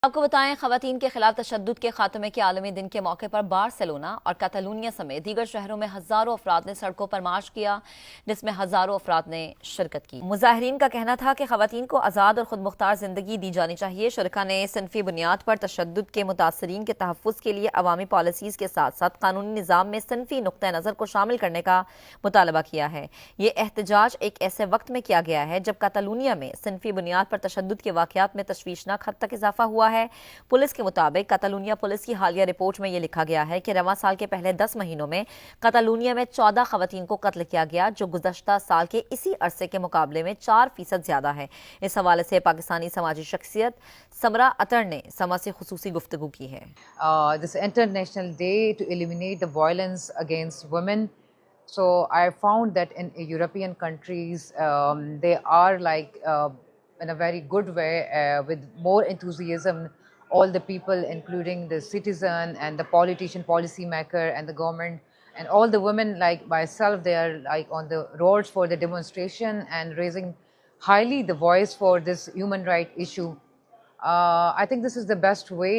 आपको बताएं, खवातीन के खिलाफ तशद्दुद के खात्मे के आलमी दिन के मौके पर बारसलूना और कैटालोनिया समेत दीगर शहरों में हजारों अफराद ने सड़कों पर मार्च किया, जिसमें हजारों अफराद ने शिरकत की। मुजाहिरीन का कहना था कि खवातीन को आज़ाद और खुद मुख्तार जिंदगी दी जानी चाहिए। शुरका ने सिनफी बुनियाद पर तशद्दुद के मुतासरीन के तहफ़्फ़ुज़ के लिए अवामी पॉलिसीज़ के साथ साथ कानूनी निज़ाम में सिनफी नुक्ता नज़र को शामिल करने का मुतालबा किया है। ये एहतजाज एक ऐसे वक्त में किया गया है जब कैटालोनिया में सिनफी बुनियाद पर तशद्दुद के वाक़यात में तशवीशनाक हद तक इजाफा हुआ है। पुलिस के मुताबिक कैटालोनिया पुलिस की हालिया रिपोर्ट में यह लिखा गया है कि रवां साल के पहले 10 महीनों में कैटालोनिया में 14 खवातीन को कत्ल किया गया, जो गुज़श्ता साल के इसी अरसे के मुकाबले में 4% ज्यादा है। इस हवाले से पाकिस्तानी समाजी शख्सियत समरा अतर ने समा से खुसूसी गुफ्तगू की है। This International Day to eliminate the violence against women. So I found that in European countries, they are in a very good way, with more enthusiasm, all the people, including the citizen and the politician, policymaker and the government, and all the women like myself, they are like on the roads for the demonstration and raising highly the voice for this human right issue. I think this is the best way.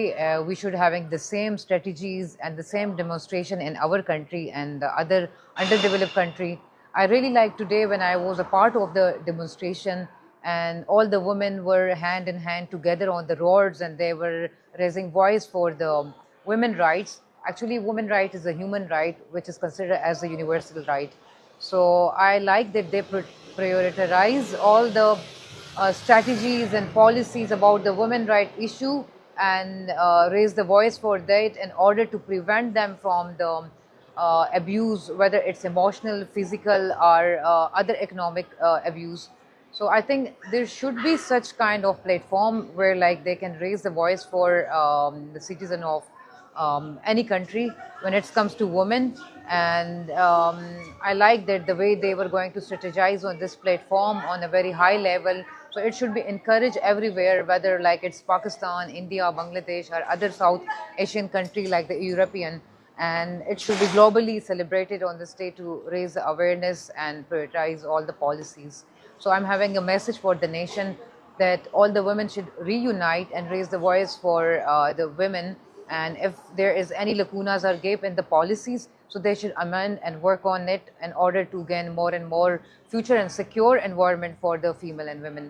We should having the same strategies and the same demonstration in our country and the other underdeveloped country. I really like today when I was a part of the demonstration and all the women were hand in hand together on the roads and they were raising voice for the women rights. Actually, women right is a human right which is considered as a universal right. So I like that they prioritize all the strategies and policies about the women right issue and raise the voice for that in order to prevent them from the abuse, whether it's emotional, physical or other economic abuse. So I think there should be such kind of platform where like they can raise the voice for the citizen of any country when it comes to women. And I like that the way they were going to strategize on this platform on a very high level. So it should be encouraged everywhere, whether like it's Pakistan, India, Bangladesh or other South Asian country like the European. And it should be globally celebrated on this day to raise the awareness and prioritize all the policies. So I'm having a message for the nation that all the women should reunite and raise the voice for the women. And if there is any lacunas or gap in the policies, so they should amend and work on it in order to gain more and more future and secure environment for the female and women.